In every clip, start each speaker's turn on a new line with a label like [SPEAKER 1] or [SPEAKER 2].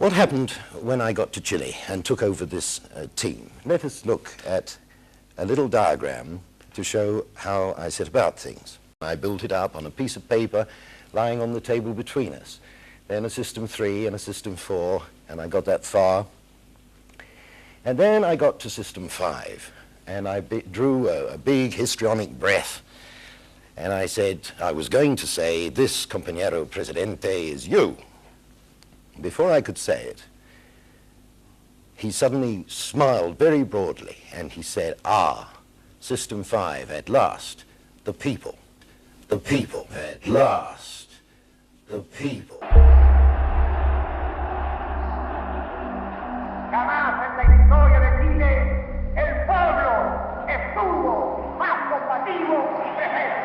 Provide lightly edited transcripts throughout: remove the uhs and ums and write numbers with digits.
[SPEAKER 1] What happened when I got to Chile and took over this team? Let us look at a little diagram to show how I set about things. I built it up on a piece of paper lying on the table between us. Then a system 3 and a system 4, and I got that far. And then I got to system 5, and I drew a big histrionic breath. And I said, I was going to say, this compañero presidente is you. Before I could say it, he suddenly smiled very broadly, and he said, System 5, at last, the people. The people, at last, the people.
[SPEAKER 2] Jamás en la historia de Chile el pueblo estuvo más combativo y presente.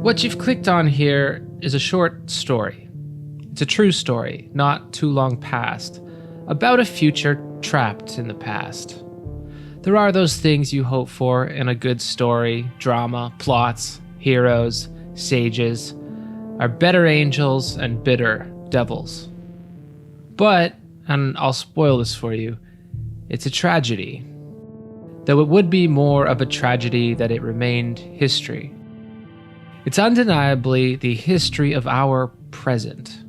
[SPEAKER 3] What you've clicked on here is a short story. It's a true story, not too long past, about a future trapped in the past. There are those things you hope for in a good story, drama, plots, heroes, sages, are better angels and bitter devils. But, and I'll spoil this for you, it's a tragedy. Though it would be more of a tragedy that it remained history. It's undeniably the history of our present,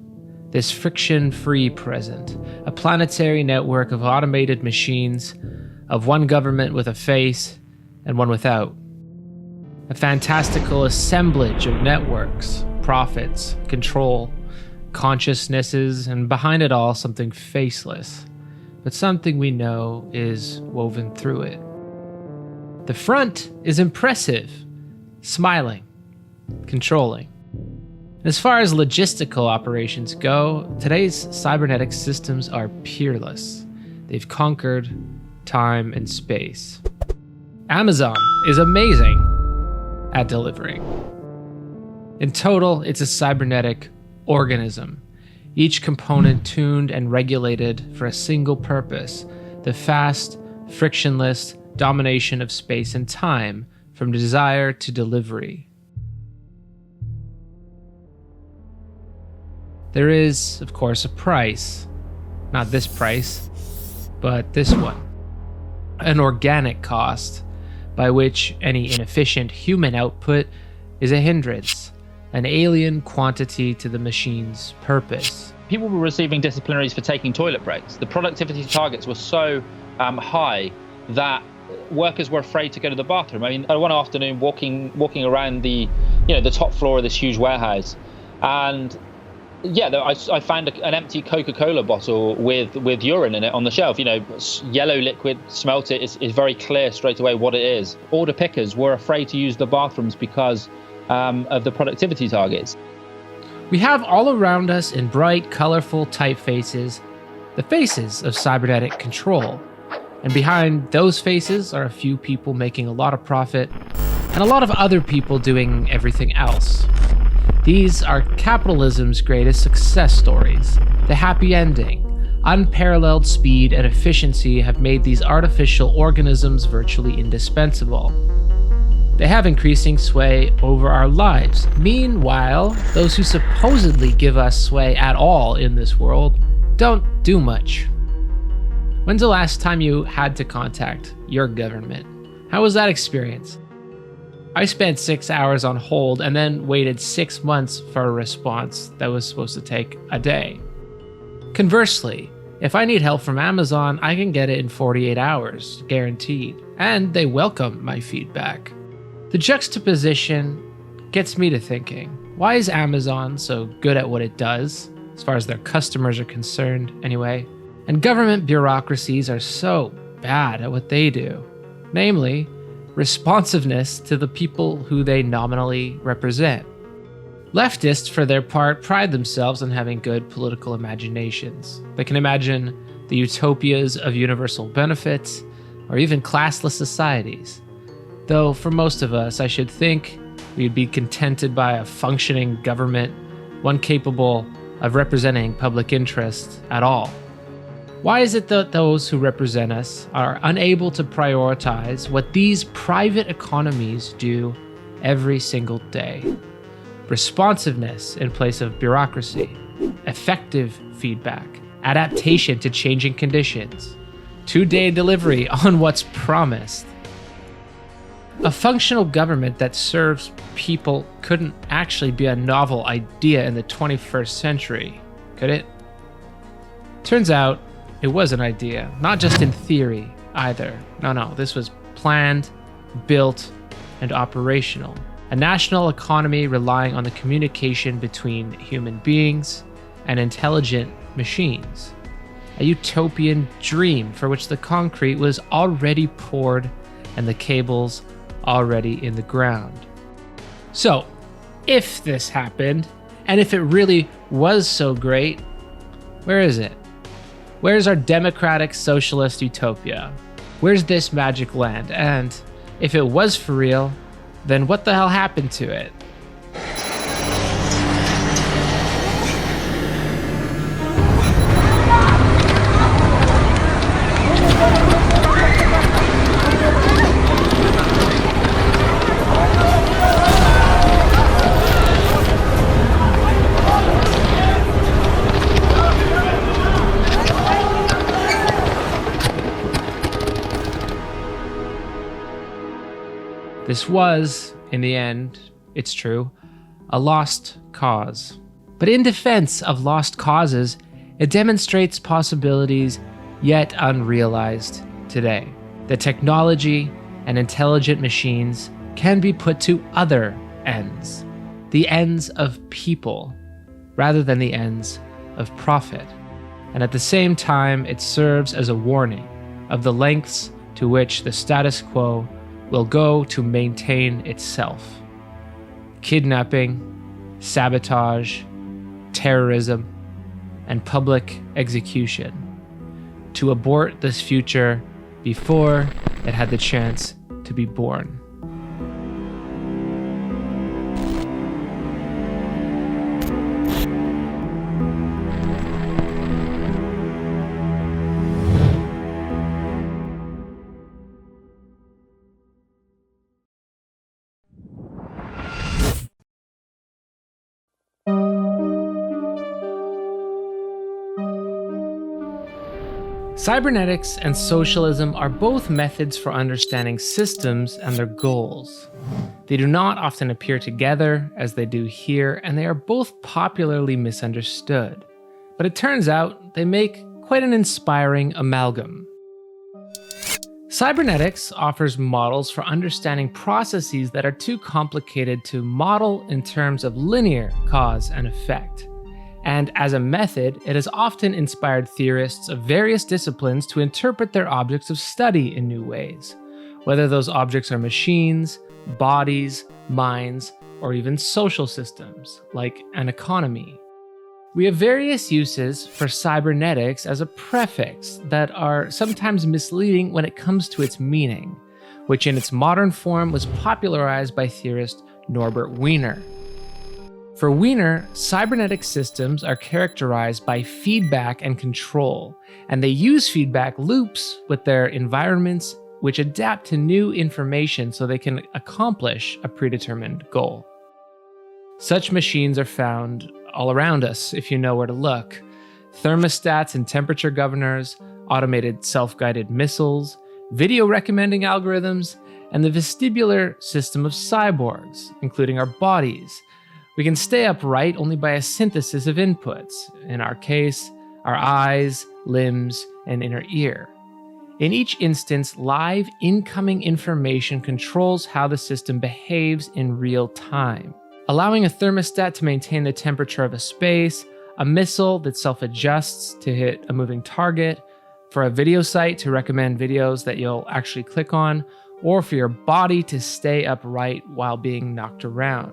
[SPEAKER 3] this friction-free present, a planetary network of automated machines, of one government with a face and one without. A fantastical assemblage of networks, profits, control, consciousnesses, and behind it all something faceless, but something we know is woven through it. The front is impressive, smiling, controlling. As far as logistical operations go, today's cybernetics systems are peerless. They've conquered time and space. Amazon is amazing at delivering. In total, it's a cybernetic organism, each component tuned and regulated for a single purpose, the fast, frictionless domination of space and time from desire to delivery. There is, of course, a price. Not this price, but this one. An organic cost, by which any inefficient human output is a hindrance, an alien quantity to the machine's purpose.
[SPEAKER 4] People were receiving disciplinaries for taking toilet breaks. The productivity targets were so high that workers were afraid to go to the bathroom. I mean, one afternoon walking around the top floor of this huge warehouse, and I found an empty Coca-Cola bottle with urine in it on the shelf. Yellow liquid, smelt it, it's very clear straight away what it is. Order pickers were afraid to use the bathrooms because of the productivity targets.
[SPEAKER 3] We have all around us in bright, colorful typefaces, the faces of cybernetic control. And behind those faces are a few people making a lot of profit and a lot of other people doing everything else. These are capitalism's greatest success stories. The happy ending, unparalleled speed and efficiency have made these artificial organisms virtually indispensable. They have increasing sway over our lives. Meanwhile, those who supposedly give us sway at all in this world don't do much. When's the last time you had to contact your government? How was that experience? I spent 6 hours on hold and then waited 6 months for a response that was supposed to take a day. Conversely, if I need help from Amazon, I can get it in 48 hours, guaranteed, and they welcome my feedback. The juxtaposition gets me to thinking, why is Amazon so good at what it does, as far as their customers are concerned anyway, and government bureaucracies are so bad at what they do, namely, responsiveness to the people who they nominally represent. Leftists, for their part, pride themselves on having good political imaginations. They can imagine the utopias of universal benefits, or even classless societies. Though for most of us, I should think, we'd be contented by a functioning government, one capable of representing public interest at all. Why is it that those who represent us are unable to prioritize what these private economies do every single day? Responsiveness in place of bureaucracy, effective feedback, adaptation to changing conditions, two-day delivery on what's promised. A functional government that serves people couldn't actually be a novel idea in the 21st century, could it? Turns out, it was an idea, not just in theory either. No, this was planned, built, and operational. A national economy relying on the communication between human beings and intelligent machines. A utopian dream for which the concrete was already poured and the cables already in the ground. So, if this happened, and if it really was so great, where is it? Where's our democratic socialist utopia? Where's this magic land? And if it was for real, then what the hell happened to it? This was, in the end, it's true, a lost cause. But in defense of lost causes, it demonstrates possibilities yet unrealized today. That technology and intelligent machines can be put to other ends, the ends of people, rather than the ends of profit. And at the same time, it serves as a warning of the lengths to which the status quo will go to maintain itself. Kidnapping, sabotage, terrorism, and public execution to abort this future before it had the chance to be born. Cybernetics and socialism are both methods for understanding systems and their goals. They do not often appear together as they do here, and they are both popularly misunderstood. But it turns out they make quite an inspiring amalgam. Cybernetics offers models for understanding processes that are too complicated to model in terms of linear cause and effect. And as a method, it has often inspired theorists of various disciplines to interpret their objects of study in new ways, whether those objects are machines, bodies, minds, or even social systems, like an economy. We have various uses for cybernetics as a prefix that are sometimes misleading when it comes to its meaning, which in its modern form was popularized by theorist Norbert Wiener. For Wiener, cybernetic systems are characterized by feedback and control, and they use feedback loops with their environments which adapt to new information so they can accomplish a predetermined goal. Such machines are found all around us if you know where to look. Thermostats and temperature governors, automated self-guided missiles, video recommending algorithms, and the vestibular system of cyborgs, including our bodies. We can stay upright only by a synthesis of inputs, in our case, our eyes, limbs, and inner ear. In each instance, live incoming information controls how the system behaves in real time, allowing a thermostat to maintain the temperature of a space, a missile that self-adjusts to hit a moving target, for a video site to recommend videos that you'll actually click on, or for your body to stay upright while being knocked around.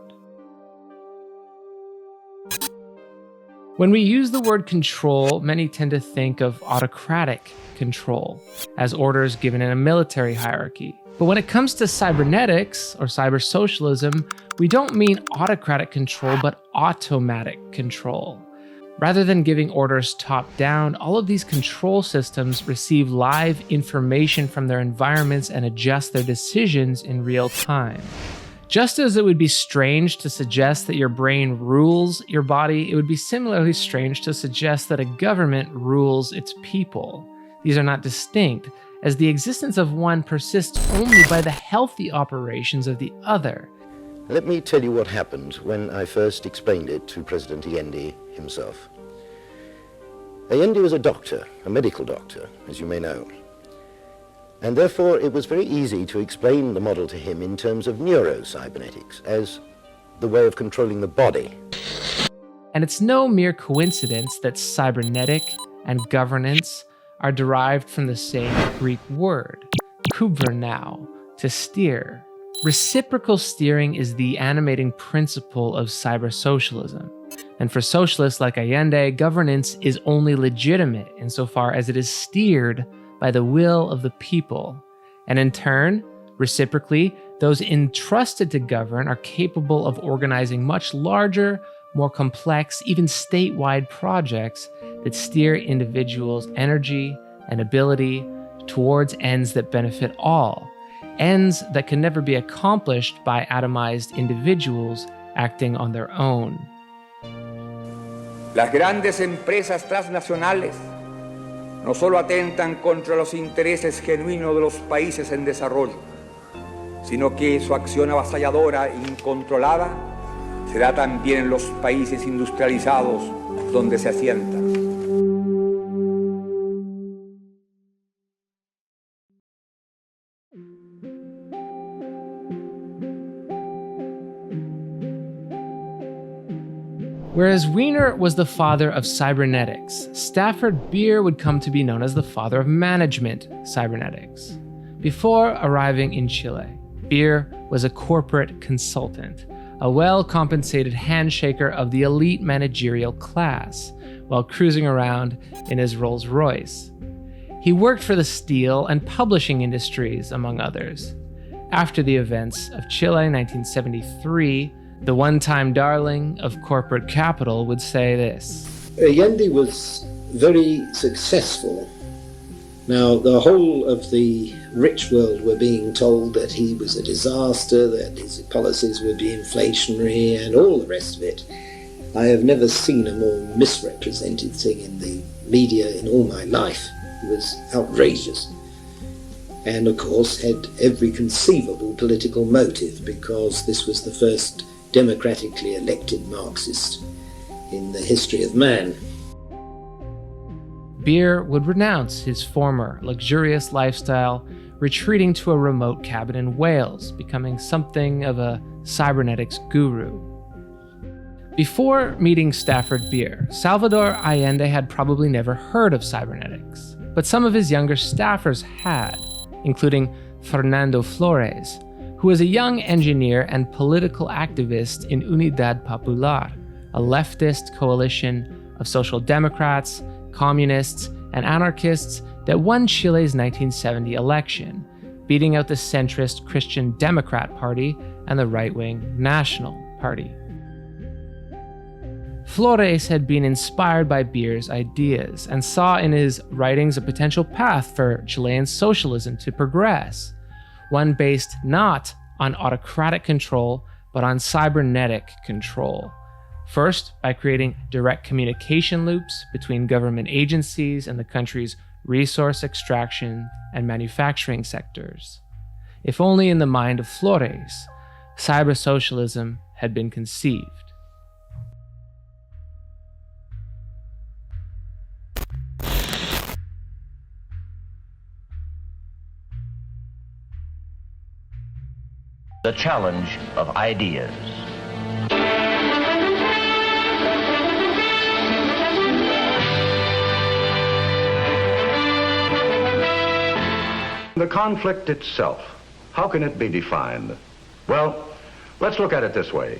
[SPEAKER 3] When we use the word control, many tend to think of autocratic control, as orders given in a military hierarchy. But when it comes to cybernetics, or cybersocialism, we don't mean autocratic control, but automatic control. Rather than giving orders top-down, all of these control systems receive live information from their environments and adjust their decisions in real time. Just as it would be strange to suggest that your brain rules your body, it would be similarly strange to suggest that a government rules its people. These are not distinct, as the existence of one persists only by the healthy operations of the other.
[SPEAKER 1] Let me tell you what happened when I first explained it to President Allende himself. Allende was a doctor, a medical doctor, as you may know. And therefore it was very easy to explain the model to him in terms of neurocybernetics as the way of controlling the body.
[SPEAKER 3] And it's no mere coincidence that cybernetic and governance are derived from the same Greek word, kubernou, to steer. Reciprocal steering is the animating principle of cybersocialism. And for socialists like Allende, governance is only legitimate insofar as it is steered by the will of the people. And in turn, reciprocally, those entrusted to govern are capable of organizing much larger, more complex, even statewide projects that steer individuals' energy and ability towards ends that benefit all, ends that can never be accomplished by atomized individuals acting on their own.
[SPEAKER 5] Las grandes empresas transnacionales no solo atentan contra los intereses genuinos de los países en desarrollo, sino que su acción avasalladora e incontrolada se da también en los países industrializados donde se asientan.
[SPEAKER 3] Whereas Wiener was the father of cybernetics, Stafford Beer would come to be known as the father of management cybernetics. Before arriving in Chile, Beer was a corporate consultant, a well-compensated handshaker of the elite managerial class, while cruising around in his Rolls-Royce. He worked for the steel and publishing industries, among others. After the events of Chile 1973, the one-time darling of corporate capital would say this.
[SPEAKER 6] Allende was very successful. Now, the whole of the rich world were being told that he was a disaster, that his policies would be inflationary, and all the rest of it. I have never seen a more misrepresented thing in the media in all my life. It was outrageous. And, of course, had every conceivable political motive, because this was the first democratically elected Marxist in the history of man.
[SPEAKER 3] Beer would renounce his former luxurious lifestyle, retreating to a remote cabin in Wales, becoming something of a cybernetics guru. Before meeting Stafford Beer, Salvador Allende had probably never heard of cybernetics, but some of his younger staffers had, including Fernando Flores, who was a young engineer and political activist in Unidad Popular, a leftist coalition of social democrats, communists, and anarchists that won Chile's 1970 election, beating out the centrist Christian Democrat Party and the right-wing National Party. Flores had been inspired by Beer's ideas and saw in his writings a potential path for Chilean socialism to progress, one based not on autocratic control, but on cybernetic control. First, by creating direct communication loops between government agencies and the country's resource extraction and manufacturing sectors. If only in the mind of Flores, cybersocialism had been conceived.
[SPEAKER 7] The challenge of ideas.
[SPEAKER 8] The conflict itself, how can it be defined? Well, let's look at it this way.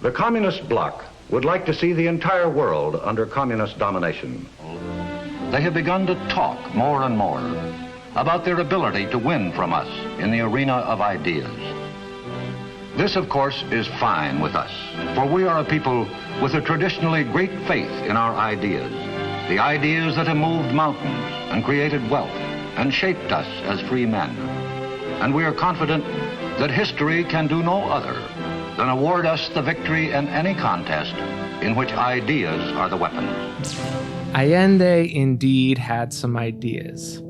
[SPEAKER 8] The communist bloc would like to see the entire world under communist domination.
[SPEAKER 7] They have begun to talk more and more about their ability to win from us in the arena of ideas. This, of course, is fine with us, for we are a people with a traditionally great faith in our ideas, the ideas that have moved mountains and created wealth and shaped us as free men. And we are confident that history can do no other than award us the victory in any contest in which ideas are the weapon.
[SPEAKER 3] Allende indeed had some ideas.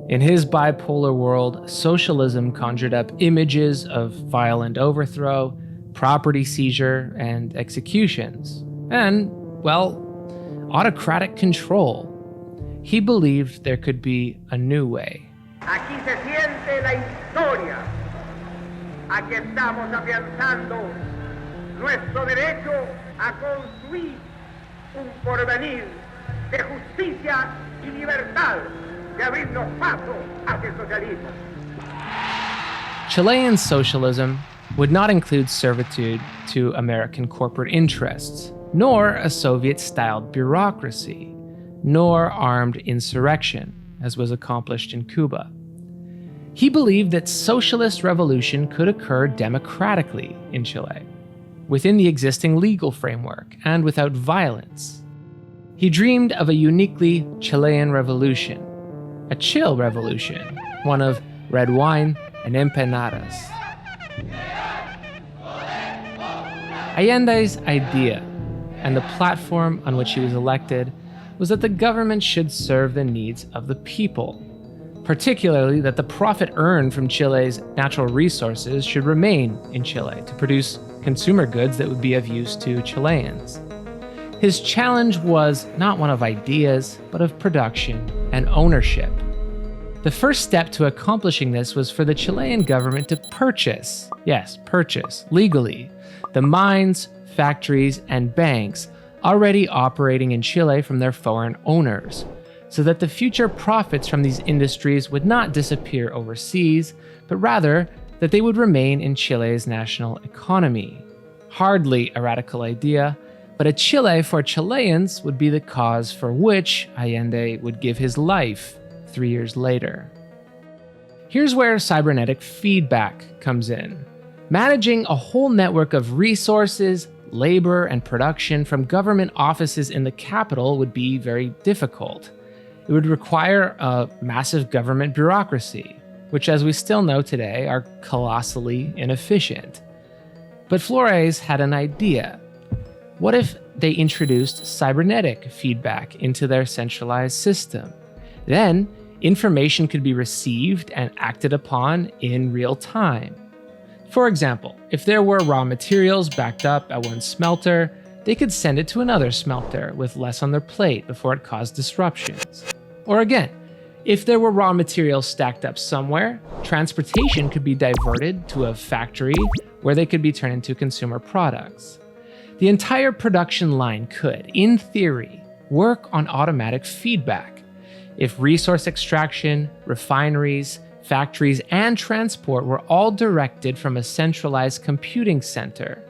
[SPEAKER 3] In his bipolar world, socialism conjured up images of violent overthrow, property seizure, and executions, and, well, autocratic control. He believed there could be a new way.
[SPEAKER 2] Aquí se siente la historia. Aquí estamos afianzando nuestro derecho a construir un porvenir de justicia y libertad, de abrirnos paso hacia el socialismo.
[SPEAKER 3] Chilean socialism would not include servitude to American corporate interests, nor a Soviet-styled bureaucracy, nor armed insurrection, as was accomplished in Cuba. He believed that socialist revolution could occur democratically in Chile, within the existing legal framework and without violence. He dreamed of a uniquely Chilean revolution, a chill revolution, one of red wine and empanadas. Allende's idea, and the platform on which he was elected, was that the government should serve the needs of the people, particularly that the profit earned from Chile's natural resources should remain in Chile to produce consumer goods that would be of use to Chileans. His challenge was not one of ideas, but of production and ownership. The first step to accomplishing this was for the Chilean government to purchase, legally, the mines, factories, and banks already operating in Chile from their foreign owners, so that the future profits from these industries would not disappear overseas, but rather that they would remain in Chile's national economy. Hardly a radical idea, but a Chile for Chileans would be the cause for which Allende would give his life 3 years later. Here's where cybernetic feedback comes in. Managing a whole network of resources, labor, and production from government offices in the capital would be very difficult. It would require a massive government bureaucracy, which, as we still know today, are colossally inefficient. But Flores had an idea. What if they introduced cybernetic feedback into their centralized system? Then, information could be received and acted upon in real time. For example, if there were raw materials backed up at one smelter, they could send it to another smelter with less on their plate before it caused disruptions. Or again, if there were raw materials stacked up somewhere, transportation could be diverted to a factory where they could be turned into consumer products. The entire production line could, in theory, work on automatic feedback. If resource extraction, refineries, factories, and transport were all directed from a centralized computing center.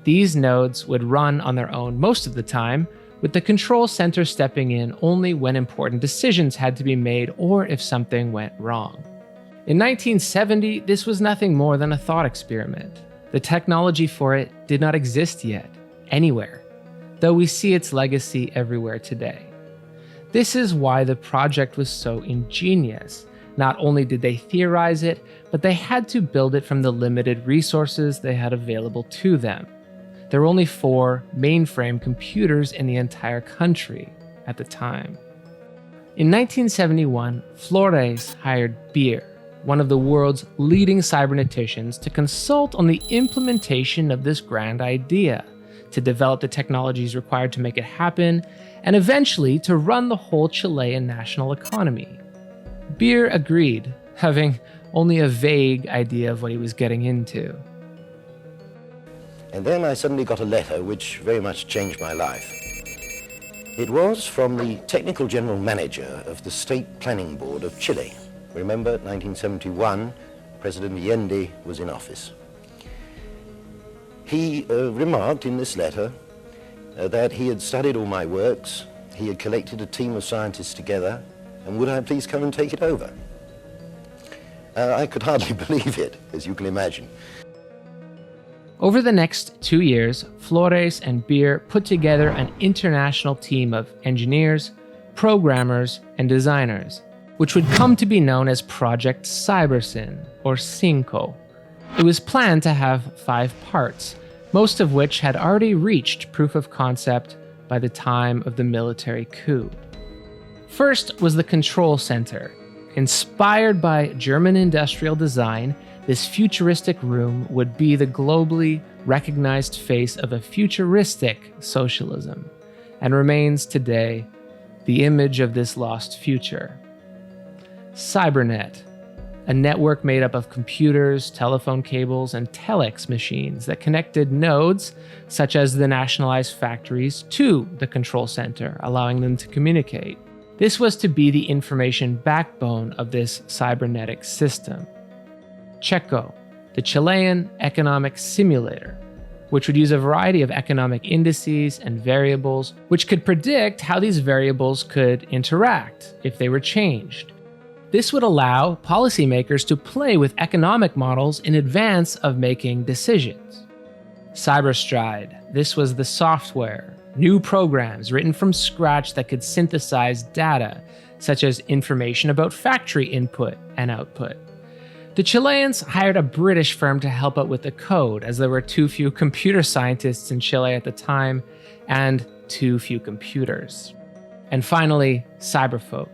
[SPEAKER 3] These nodes would run on their own most of the time, with the control center stepping in only when important decisions had to be made or if something went wrong. In 1970, this was nothing more than a thought experiment. The technology for it did not exist yet, anywhere, though we see its legacy everywhere today. This is why the project was so ingenious. Not only did they theorize it, but they had to build it from the limited resources they had available to them. There were only 4 mainframe computers in the entire country at the time. In 1971, Flores hired Beer, one of the world's leading cyberneticians, to consult on the implementation of this grand idea, to develop the technologies required to make it happen, and eventually to run the whole Chilean national economy. Beer agreed, having only a vague idea of what he was getting into.
[SPEAKER 1] And then I suddenly got a letter which very much changed my life. It was from the technical general manager of the State Planning Board of Chile. Remember, 1971, President Allende was in office. He remarked in this letter that he had studied all my works, he had collected a team of scientists together, and would I please come and take it over? I could hardly believe it, as you can imagine.
[SPEAKER 3] Over the next 2 years, Flores and Beer put together an international team of engineers, programmers, and designers, which would come to be known as Project Cybersyn, or CINCO. It was planned to have 5 parts, most of which had already reached proof of concept by the time of the military coup. First was the control center. Inspired by German industrial design, this futuristic room would be the globally recognized face of a futuristic socialism, and remains today the image of this lost future. Cybernet, a network made up of computers, telephone cables, and telex machines that connected nodes, such as the nationalized factories, to the control center, allowing them to communicate. This was to be the information backbone of this cybernetic system. Checo, the Chilean economic simulator, which would use a variety of economic indices and variables, which could predict how these variables could interact if they were changed. This would allow policymakers to play with economic models in advance of making decisions. Cyberstride, this was the software, new programs written from scratch that could synthesize data, such as information about factory input and output. The Chileans hired a British firm to help out with the code, as there were too few computer scientists in Chile at the time, and too few computers. And finally, Cyberfolk.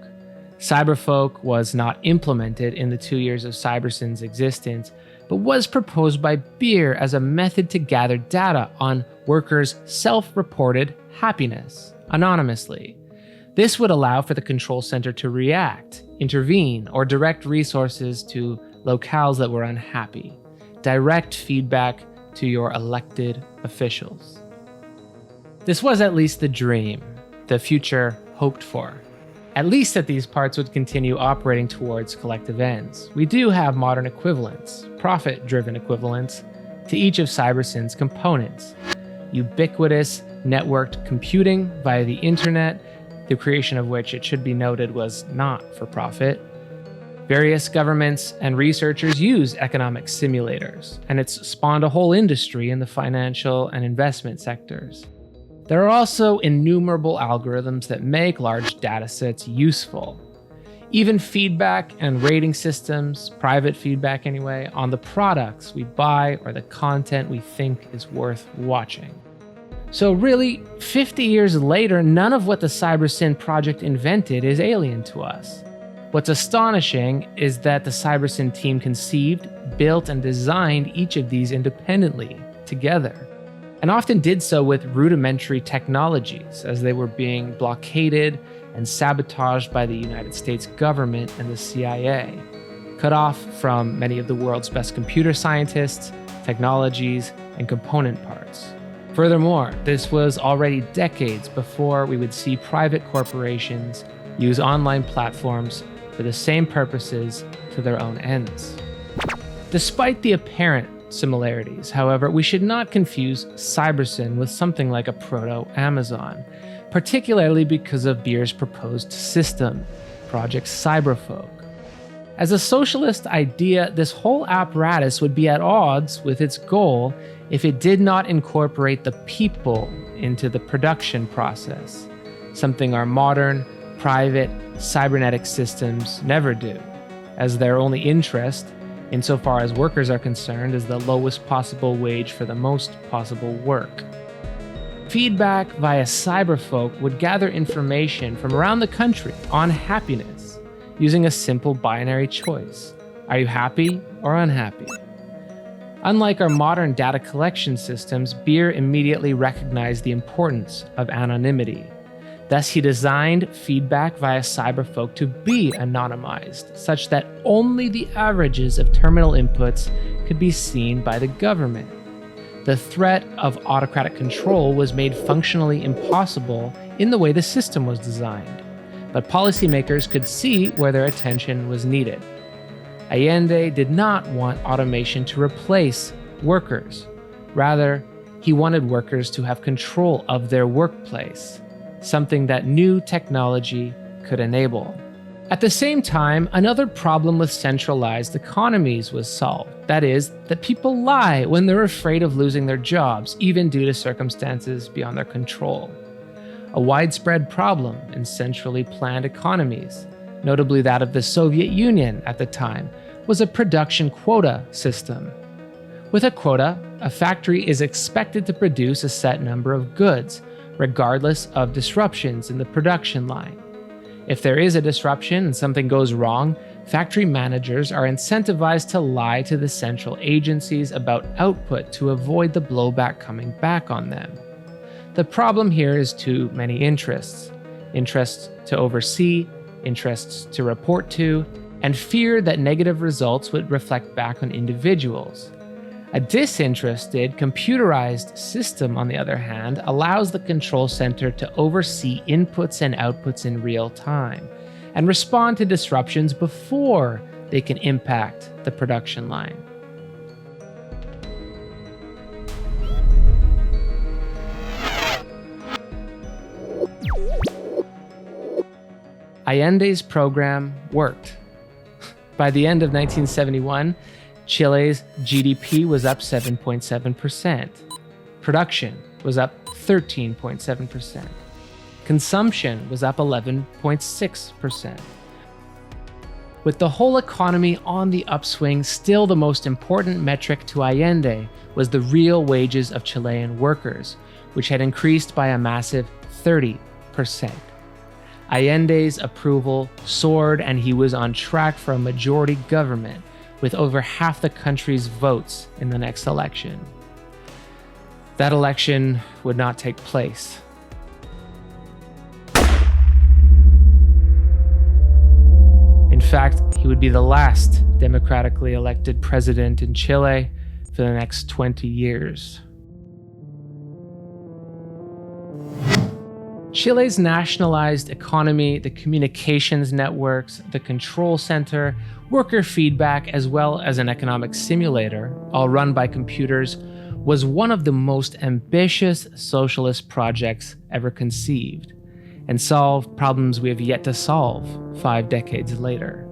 [SPEAKER 3] Cyberfolk was not implemented in the 2 years of Cybersyn's existence, but was proposed by Beer as a method to gather data on workers' self-reported happiness, anonymously. This would allow for the control center to react, intervene, or direct resources to locales that were unhappy. Direct feedback to your elected officials. This was at least the dream, the future hoped for. At least that these parts would continue operating towards collective ends. We do have modern equivalents, profit-driven equivalents, to each of Cybersyn's components. Ubiquitous networked computing via the internet, the creation of which, it should be noted, was not for profit. Various governments and researchers use economic simulators, and it's spawned a whole industry in the financial and investment sectors. There are also innumerable algorithms that make large datasets useful. Even feedback and rating systems, private feedback anyway, on the products we buy or the content we think is worth watching. So really, 50 years later, none of what the Cybersyn project invented is alien to us. What's astonishing is that the Cybersyn team conceived, built, and designed each of these independently, together, and often did so with rudimentary technologies as they were being blockaded and sabotaged by the United States government and the CIA, cut off from many of the world's best computer scientists, technologies, and component parts. Furthermore, this was already decades before we would see private corporations use online platforms for the same purposes to their own ends. Despite the apparent similarities, however, we should not confuse Cybersyn with something like a proto-Amazon, particularly because of Beer's proposed system, Project Cyberfolk. As a socialist idea, this whole apparatus would be at odds with its goal if it did not incorporate the people into the production process, something our modern, private, cybernetic systems never do, as their only interest, insofar as workers are concerned, is the lowest possible wage for the most possible work. Feedback via Cyberfolk would gather information from around the country on happiness using a simple binary choice. Are you happy or unhappy? Unlike our modern data collection systems, Beer immediately recognized the importance of anonymity. Thus, he designed feedback via Cyberfolk to be anonymized, such that only the averages of terminal inputs could be seen by the government. The threat of autocratic control was made functionally impossible in the way the system was designed, but policymakers could see where their attention was needed. Allende did not want automation to replace workers. Rather, He wanted workers to have control of their workplace, something that new technology could enable. At the same time, another problem with centralized economies was solved. That is, that people lie when they're afraid of losing their jobs, even due to circumstances beyond their control. A widespread problem in centrally planned economies, notably that of the Soviet Union at the time, was a production quota system. With a quota, a factory is expected to produce a set number of goods, regardless of disruptions in the production line. If there is a disruption and something goes wrong, factory managers are incentivized to lie to the central agencies about output to avoid the blowback coming back on them. The problem here is too many interests. Interests to oversee, interests to report to, and fear that negative results would reflect back on individuals. A disinterested, computerized system, on the other hand, allows the control center to oversee inputs and outputs in real time and respond to disruptions before they can impact the production line. Allende's program worked. By the end of 1971, Chile's GDP was up 7.7%. Production was up 13.7%. Consumption was up 11.6%. With the whole economy on the upswing, still the most important metric to Allende was the real wages of Chilean workers, which had increased by a massive 30%. Allende's approval soared, and he was on track for a majority government with over half the country's votes in the next election. That election would not take place. In fact, he would be the last democratically elected president in Chile for the next 20 years. Chile's nationalized economy, the communications networks, the control center, worker feedback, as well as an economic simulator, all run by computers, was one of the most ambitious socialist projects ever conceived, and solved problems we have yet to solve 5 decades later.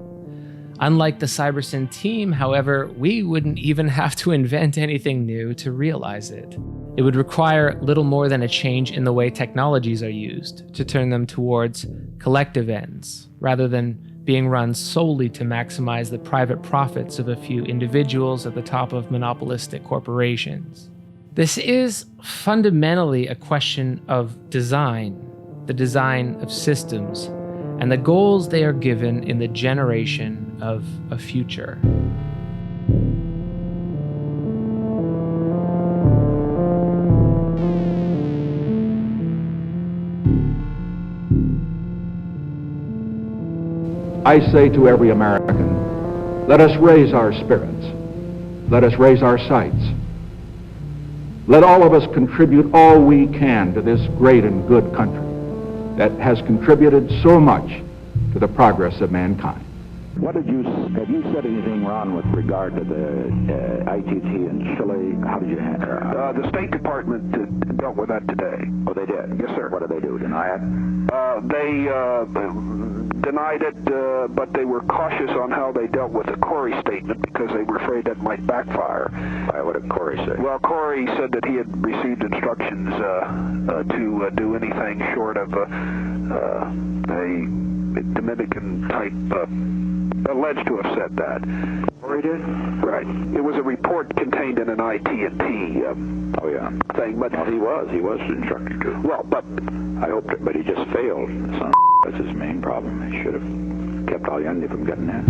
[SPEAKER 3] Unlike the Cybersyn team, however, we wouldn't even have to invent anything new to realize it. It would require little more than a change in the way technologies are used to turn them towards collective ends, rather than being run solely to maximize the private profits of a few individuals at the top of monopolistic corporations. This is fundamentally a question of design, the design of systems, and the goals they are given in the generation of a future.
[SPEAKER 8] I say to every American, let us raise our spirits. Let us raise our sights. Let all of us contribute all we can to this great and good country that has contributed so much to the progress of mankind.
[SPEAKER 9] Have you said anything, Ron, with regard to the ITT in Chile? How did you handle it?
[SPEAKER 10] The State Department dealt with that today.
[SPEAKER 9] Oh, they did?
[SPEAKER 10] Yes, sir.
[SPEAKER 9] What did they do? Deny it?
[SPEAKER 10] They denied it, but they were cautious on how they dealt with the Corey statement because they were afraid that might backfire.
[SPEAKER 9] What did Corey say?
[SPEAKER 10] Well, Corey said that he had received instructions to do anything short of a Dominican type. Alleged to have said that.
[SPEAKER 9] Corey did?
[SPEAKER 10] Right. It was a report contained in an IT&T thing, but
[SPEAKER 9] well, he was instructed to.
[SPEAKER 10] Well, but
[SPEAKER 9] I hoped it, but he just failed. That's his main problem. He should have kept Allende from getting that.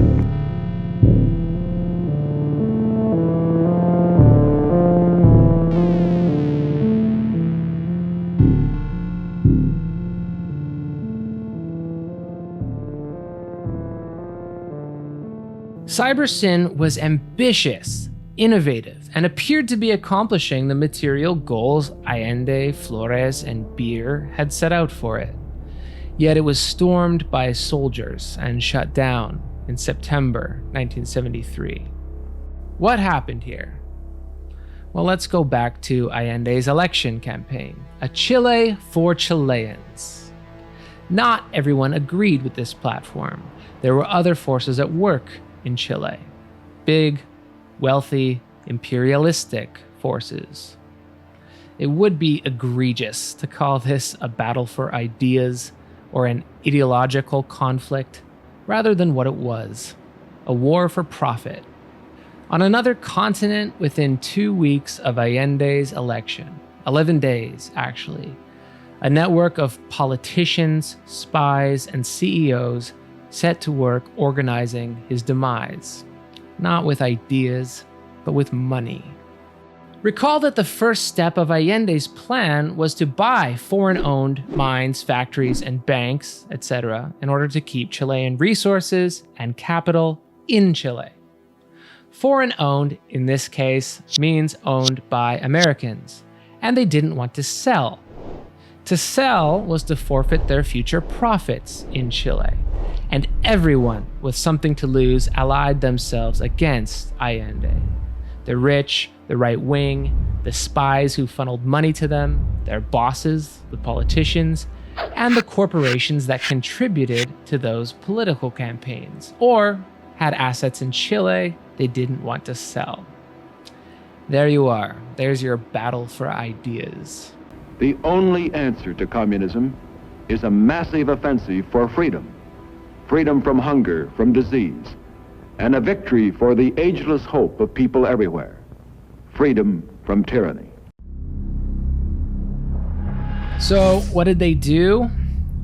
[SPEAKER 3] Cybersyn was ambitious, innovative, and appeared to be accomplishing the material goals Allende, Flores, and Beer had set out for it. Yet it was stormed by soldiers and shut down in September 1973. What happened here? Well, let's go back to Allende's election campaign, a Chile for Chileans. Not everyone agreed with this platform. There were other forces at work in Chile. Big, wealthy, imperialistic forces. It would be egregious to call this a battle for ideas or an ideological conflict, rather than what it was, a war for profit. On another continent within 2 weeks of Allende's election, 11 days actually, a network of politicians, spies, and CEOs set to work organizing his demise, not with ideas, but with money. Recall that the first step of Allende's plan was to buy foreign-owned mines, factories, and banks, etc., in order to keep Chilean resources and capital in Chile. Foreign-owned, in this case, means owned by Americans, and they didn't want to sell. To sell was to forfeit their future profits in Chile, and everyone with something to lose allied themselves against Allende. The rich, the right wing, the spies who funneled money to them, their bosses, the politicians, and the corporations that contributed to those political campaigns, or had assets in Chile they didn't want to sell. There you are. There's your battle for ideas.
[SPEAKER 8] The only answer to communism is a massive offensive for freedom. Freedom from hunger, from disease, and a victory for the ageless hope of people everywhere. Freedom from tyranny.
[SPEAKER 3] So what did they do?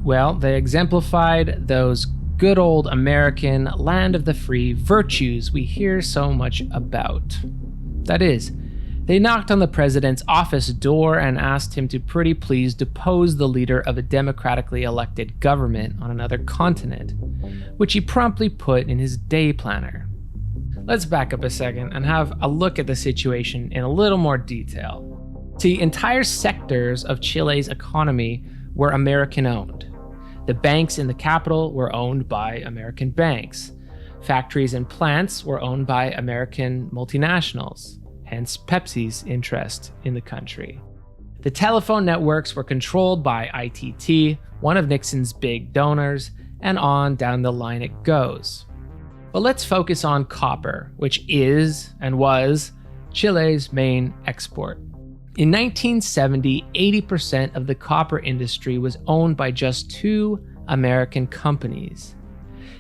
[SPEAKER 3] Well, they exemplified those good old American land of the free virtues we hear so much about. That is, they knocked on the president's office door and asked him to pretty please depose the leader of a democratically elected government on another continent, which he promptly put in his day planner. Let's back up a second and have a look at the situation in a little more detail. See, entire sectors of Chile's economy were American-owned. The banks in the capital were owned by American banks. Factories and plants were owned by American multinationals, hence Pepsi's interest in the country. The telephone networks were controlled by ITT, one of Nixon's big donors, and on down the line it goes. But let's focus on copper, which is and was Chile's main export. In 1970, 80% of the copper industry was owned by just 2 American companies.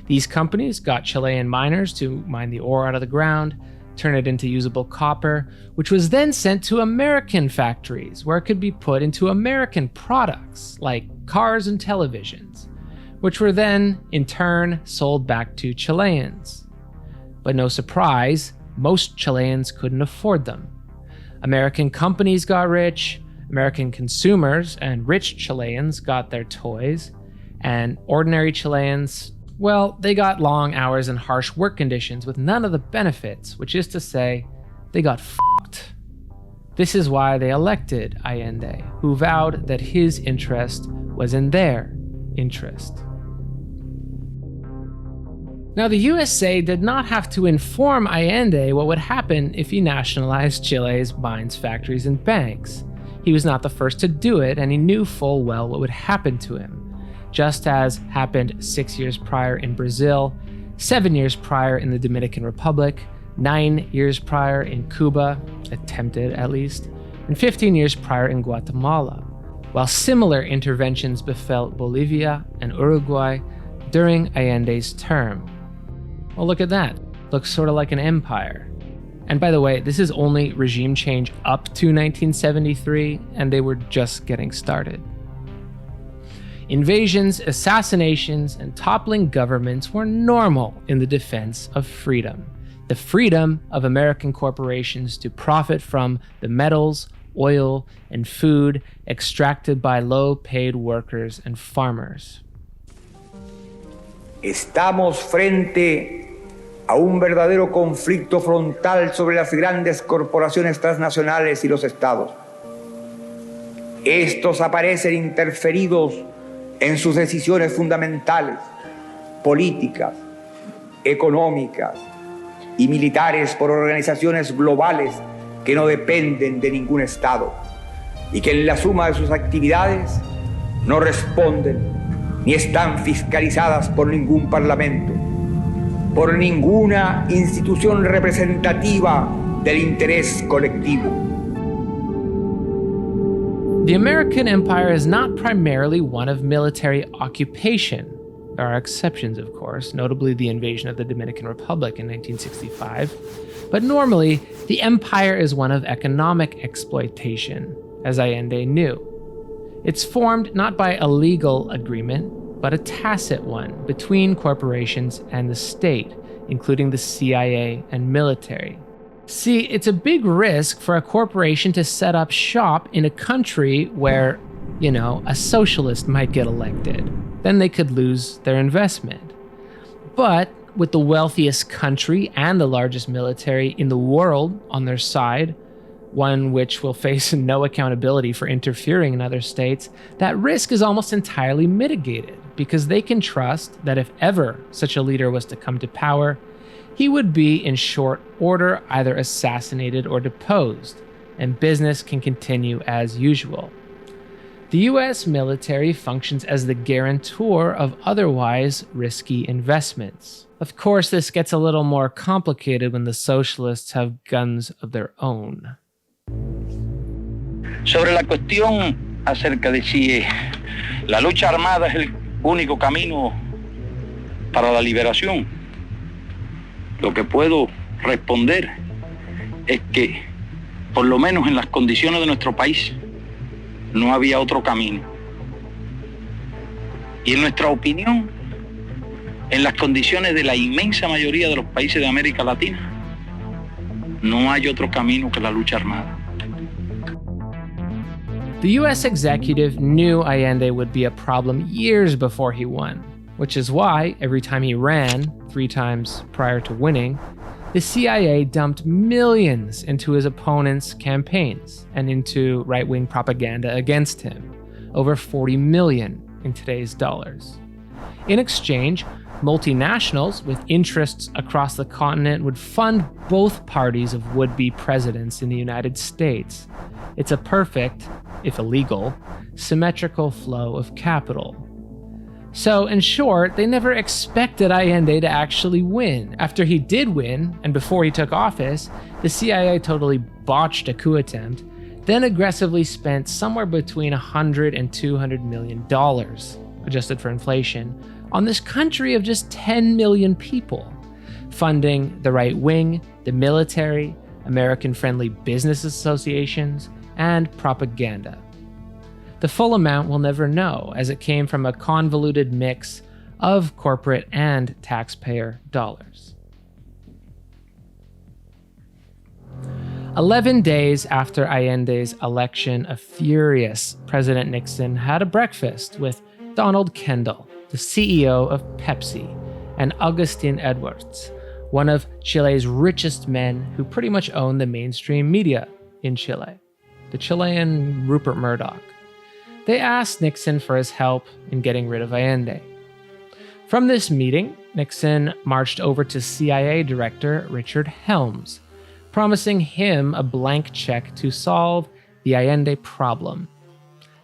[SPEAKER 3] These companies got Chilean miners to mine the ore out of the ground, turn it into usable copper, which was then sent to American factories where it could be put into American products like cars and televisions, which were then, in turn, sold back to Chileans. But no surprise, most Chileans couldn't afford them. American companies got rich, American consumers and rich Chileans got their toys, and ordinary Chileans, well, they got long hours and harsh work conditions with none of the benefits, which is to say, they got f***ed. This is why they elected Allende, who vowed that his interest was in their interest. Now, the USA did not have to inform Allende what would happen if he nationalized Chile's mines, factories, and banks. He was not the first to do it, and he knew full well what would happen to him, just as happened 6 years prior in Brazil, 7 years prior in the Dominican Republic, 9 years prior in Cuba, attempted at least, and 15 years prior in Guatemala, while similar interventions befell Bolivia and Uruguay during Allende's term. Well, look at that. Looks sort of like an empire. And by the way, this is only regime change up to 1973, and they were just getting started. Invasions, assassinations, and toppling governments were normal in the defense of freedom. The freedom of American corporations to profit from the metals, oil, and food extracted by low-paid workers and farmers.
[SPEAKER 5] Estamos frente a un verdadero conflicto frontal sobre las grandes corporaciones transnacionales y los estados. Estos aparecen interferidos en sus decisiones fundamentales, políticas, económicas y militares por organizaciones globales que no dependen de ningún Estado y que en la suma de sus actividades no responden ni están fiscalizadas por ningún parlamento, por ninguna institución representativa del interés colectivo.
[SPEAKER 3] The American empire is not primarily one of military occupation. There are exceptions, of course, notably the invasion of the Dominican Republic in 1965. But normally, the empire is one of economic exploitation, as Allende knew. It's formed not by a legal agreement, but a tacit one between corporations and the state, including the CIA and military. See, it's a big risk for a corporation to set up shop in a country where, a socialist might get elected. Then they could lose their investment. But with the wealthiest country and the largest military in the world on their side, one which will face no accountability for interfering in other states, that risk is almost entirely mitigated because they can trust that if ever such a leader was to come to power, he would be in short order either assassinated or deposed, and business can continue as usual. The US military functions as the guarantor of otherwise risky investments. Of course, this gets a little more complicated when the socialists have guns of their own.
[SPEAKER 11] Sobre la cuestión acerca de si la lucha armada es el único camino para la liberación, lo que puedo responder es que, por lo menos en las condiciones de nuestro país, no había otro camino. Y en nuestra opinión, en las condiciones de la inmensa mayoría de los países de América Latina, no hay otro camino que la lucha armada.
[SPEAKER 3] The US executive knew Allende would be a problem years before he won, which is why every time he ran, 3 times prior to winning, the CIA dumped millions into his opponent's campaigns and into right-wing propaganda against him, over 40 million in today's dollars. In exchange, multinationals with interests across the continent would fund both parties of would-be presidents in the United States. It's a perfect, if illegal, symmetrical flow of capital. So, in short, they never expected Allende to actually win. After he did win, and before he took office, the CIA totally botched a coup attempt, then aggressively spent somewhere between $100 and $200 million, adjusted for inflation, on this country of just 10 million people, funding the right wing, the military, American-friendly business associations, and propaganda. The full amount we'll never know, as it came from a convoluted mix of corporate and taxpayer dollars. 11 days after Allende's election, a furious President Nixon had a breakfast with Donald Kendall, the CEO of Pepsi, and Agustin Edwards, one of Chile's richest men who pretty much owned the mainstream media in Chile, the Chilean Rupert Murdoch. They asked Nixon for his help in getting rid of Allende. From this meeting, Nixon marched over to CIA Director Richard Helms, promising him a blank check to solve the Allende problem.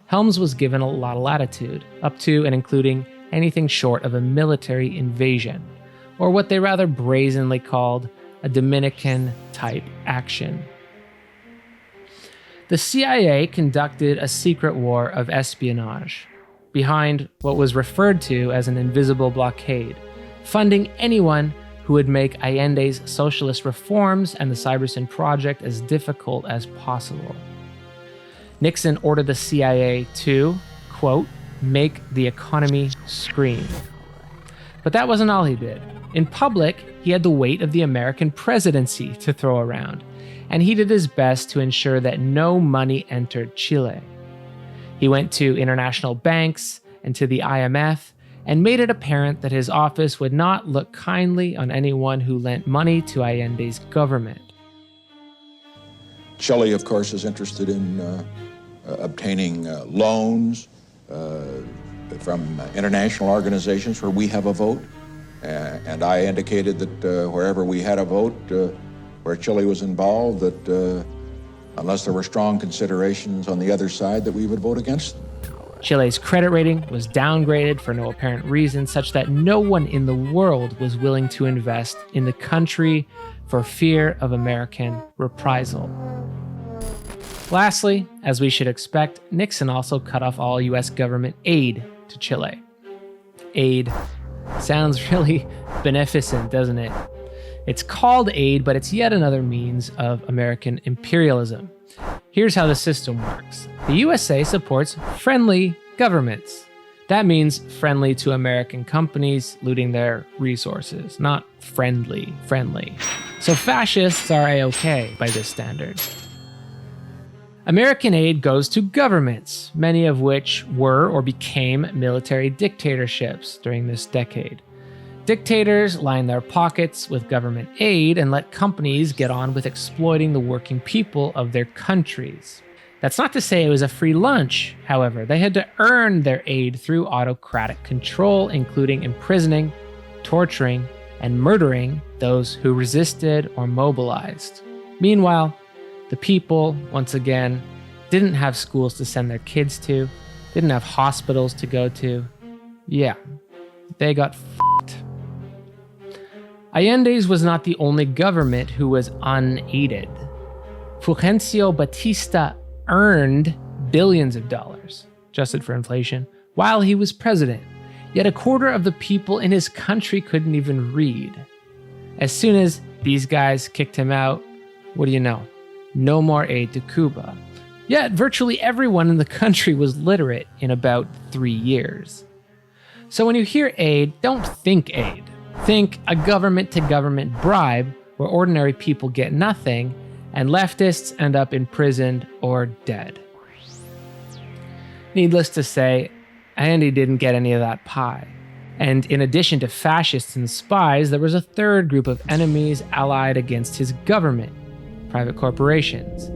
[SPEAKER 3] Helms was given a lot of latitude, up to and including anything short of a military invasion, or what they rather brazenly called a Dominican-type action. The CIA conducted a secret war of espionage behind what was referred to as an invisible blockade, funding anyone who would make Allende's socialist reforms and the Cybersyn project as difficult as possible. Nixon ordered the CIA to, quote, make the economy scream. But that wasn't all he did. In public, he had the weight of the American presidency to throw around, and he did his best to ensure that no money entered Chile. He went to international banks and to the IMF and made it apparent that his office would not look kindly on anyone who lent money to Allende's government.
[SPEAKER 12] Chile, of course, is interested in obtaining loans from international organizations where we have a vote. And I indicated that wherever we had a vote, where Chile was involved, that unless there were strong considerations on the other side that we would vote against them.
[SPEAKER 3] Chile's credit rating was downgraded for no apparent reason, such that no one in the world was willing to invest in the country for fear of American reprisal. Lastly, as we should expect, Nixon also cut off all US government aid to Chile. Aid sounds really beneficent, doesn't it? It's called aid, but it's yet another means of American imperialism. Here's how the system works. The USA supports friendly governments. That means friendly to American companies looting their resources, not friendly. So fascists are A-okay by this standard. American aid goes to governments, many of which were or became military dictatorships during this decade. Dictators line their pockets with government aid and let companies get on with exploiting the working people of their countries. That's not to say it was a free lunch, however. They had to earn their aid through autocratic control, including imprisoning, torturing, and murdering those who resisted or mobilized. Meanwhile, the people, once again, didn't have schools to send their kids to, didn't have hospitals to go to. Yeah, they got f***ed. Allende's was not the only government who was unaided. Fulgencio Batista earned billions of dollars, adjusted for inflation, while he was president. Yet a quarter of the people in his country couldn't even read. As soon as these guys kicked him out, what do you know? No more aid to Cuba. Yet virtually everyone in the country was literate in about 3 years. So when you hear aid, don't think aid. Think a government-to-government bribe where ordinary people get nothing and leftists end up imprisoned or dead. Needless to say, Allende didn't get any of that pie. And in addition to fascists and spies, there was a third group of enemies allied against his government: private corporations.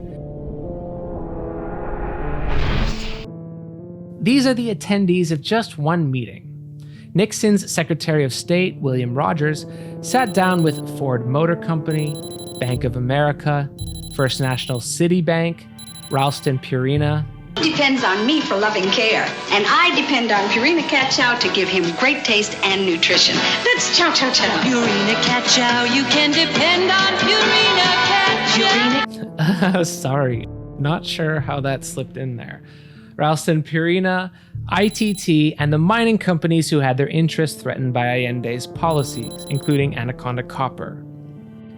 [SPEAKER 3] These are the attendees of just one meeting. Nixon's Secretary of State, William Rogers, sat down with Ford Motor Company, Bank of America, First National City Bank, Ralston Purina.
[SPEAKER 13] Depends on me for loving care, and I depend on Purina Cat Chow to give him great taste and nutrition. That's Chow Chow Chow.
[SPEAKER 14] Purina Cat Chow, you can depend on Purina Cat Chow.
[SPEAKER 3] Sorry, not sure how that slipped in there. Ralston Purina, ITT, and the mining companies who had their interests threatened by Allende's policies, including Anaconda Copper.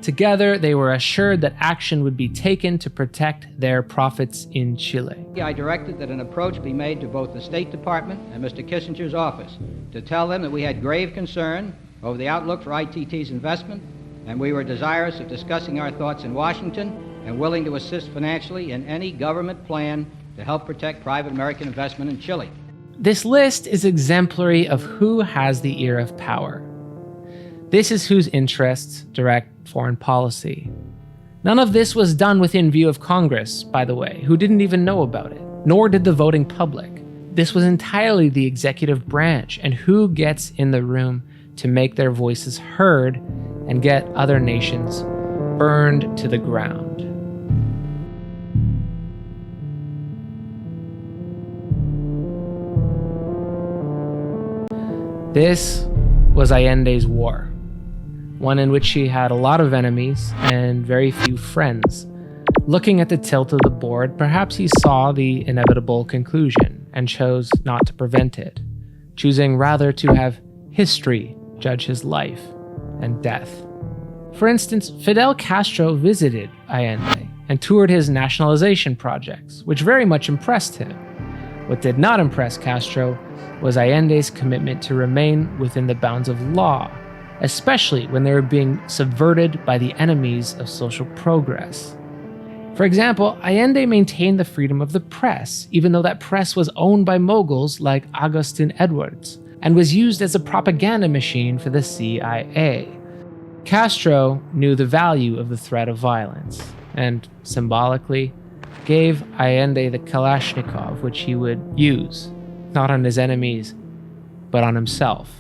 [SPEAKER 3] Together, they were assured that action would be taken to protect their profits in Chile.
[SPEAKER 15] I directed that an approach be made to both the State Department and Mr. Kissinger's office to tell them that we had grave concern over the outlook for ITT's investment, and we were desirous of discussing our thoughts in Washington and willing to assist financially in any government plan to help protect private American investment in Chile.
[SPEAKER 3] This list is exemplary of who has the ear of power. This is whose interests direct foreign policy. None of this was done within view of Congress, by the way, who didn't even know about it, nor did the voting public. This was entirely the executive branch and who gets in the room to make their voices heard and get other nations burned to the ground. This was Allende's war, one in which he had a lot of enemies and very few friends. Looking at the tilt of the board, perhaps he saw the inevitable conclusion and chose not to prevent it, choosing rather to have history judge his life and death. For instance, Fidel Castro visited Allende and toured his nationalization projects, which very much impressed him. What did not impress Castro was Allende's commitment to remain within the bounds of law, especially when they were being subverted by the enemies of social progress. For example, Allende maintained the freedom of the press, even though that press was owned by moguls like Augustin Edwards, and was used as a propaganda machine for the CIA. Castro knew the value of the threat of violence, and symbolically, gave Allende the Kalashnikov, which he would use, not on his enemies, but on himself.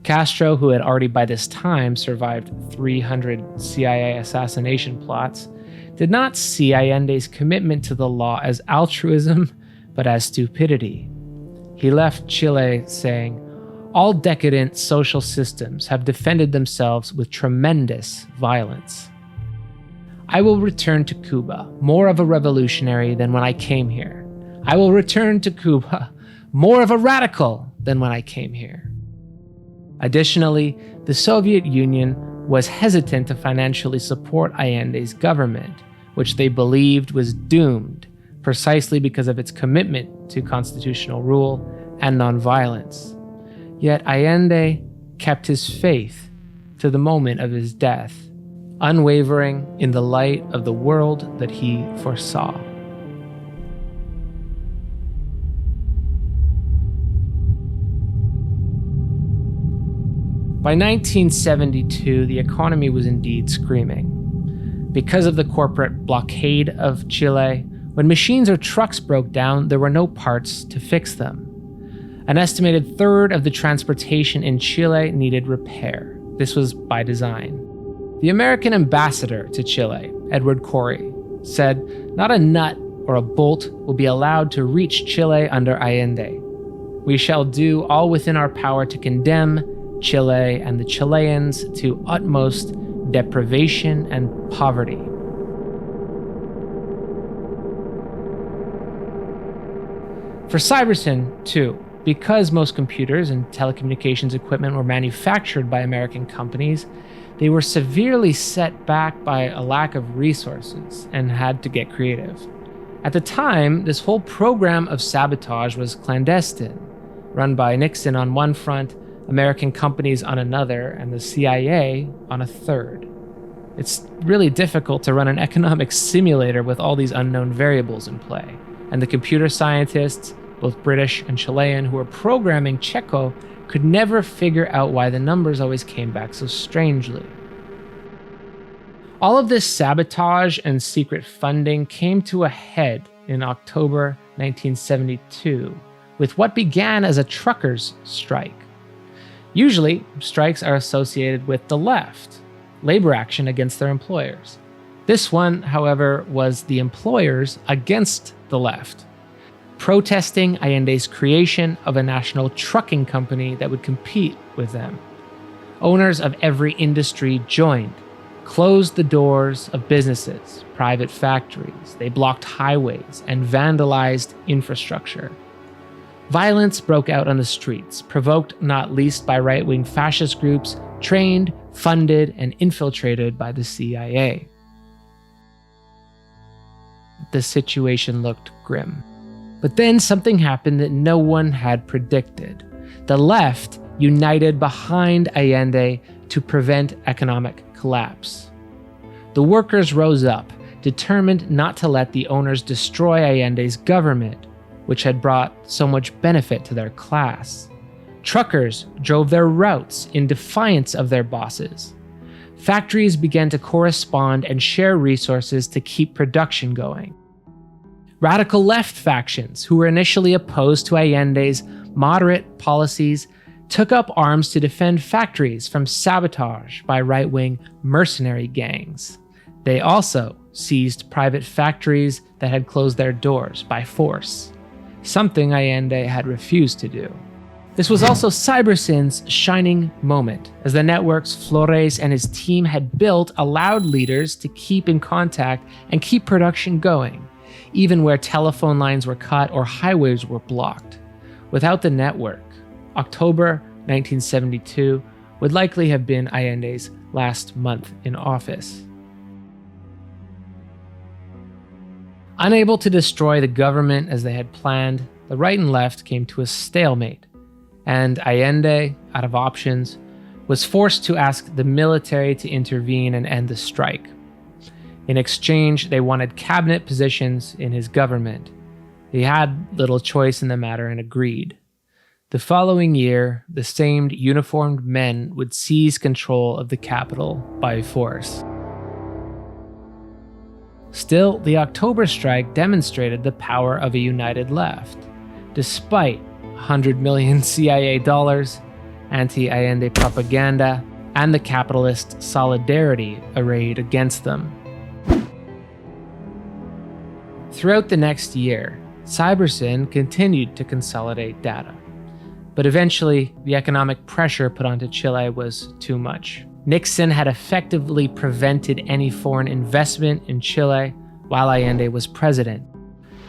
[SPEAKER 3] Castro, who had already by this time survived 300 CIA assassination plots, did not see Allende's commitment to the law as altruism, but as stupidity. He left Chile saying, "All decadent social systems have defended themselves with tremendous violence. I will return to Cuba, more of a revolutionary than when I came here. I will return to Cuba, more of a radical than when I came here." Additionally, the Soviet Union was hesitant to financially support Allende's government, which they believed was doomed precisely because of its commitment to constitutional rule and nonviolence. Yet Allende kept his faith to the moment of his death, unwavering in the light of the world that he foresaw. By 1972, the economy was indeed screaming. Because of the corporate blockade of Chile, when machines or trucks broke down, there were no parts to fix them. An estimated third of the transportation in Chile needed repair. This was by design. The American ambassador to Chile, Edward Corey, said, "Not a nut or a bolt will be allowed to reach Chile under Allende. We shall do all within our power to condemn Chile and the Chileans to utmost deprivation and poverty." For Cybersyn, too, because most computers and telecommunications equipment were manufactured by American companies, they were severely set back by a lack of resources and had to get creative. At the time, this whole program of sabotage was clandestine, run by Nixon on one front, American companies on another, and the CIA on a third. It's really difficult to run an economic simulator with all these unknown variables in play, and the computer scientists, both British and Chilean, who were programming Checo, could never figure out why the numbers always came back so strangely. All of this sabotage and secret funding came to a head in October 1972 with what began as a truckers' strike. Usually, strikes are associated with the left, labor action against their employers. This one, however, was the employers against the left, protesting Allende's creation of a national trucking company that would compete with them. Owners of every industry joined, closed the doors of businesses, private factories. They blocked highways and vandalized infrastructure. Violence broke out on the streets, provoked not least by right-wing fascist groups trained, funded, and infiltrated by the CIA. The situation looked grim. But then something happened that no one had predicted. The left united behind Allende to prevent economic collapse. The workers rose up, determined not to let the owners destroy Allende's government, which had brought so much benefit to their class. Truckers drove their routes in defiance of their bosses. Factories began to correspond and share resources to keep production going. Radical left factions, who were initially opposed to Allende's moderate policies, took up arms to defend factories from sabotage by right-wing mercenary gangs. They also seized private factories that had closed their doors by force, something Allende had refused to do. This was also Cybersyn's shining moment, as the networks Flores and his team had built allowed leaders to keep in contact and keep production going, even where telephone lines were cut or highways were blocked. Without the network, October 1972 would likely have been Allende's last month in office. Unable to destroy the government as they had planned, the right and left came to a stalemate, and Allende, out of options, was forced to ask the military to intervene and end the strike. In exchange, they wanted cabinet positions in his government. He had little choice in the matter and agreed. The following year, the same uniformed men would seize control of the capital by force. Still, the October strike demonstrated the power of a united left. Despite $100 million CIA dollars, anti-Allende propaganda, and the capitalist solidarity arrayed against them. Throughout the next year, Cybersyn continued to consolidate data. But eventually, the economic pressure put onto Chile was too much. Nixon had effectively prevented any foreign investment in Chile while Allende was president.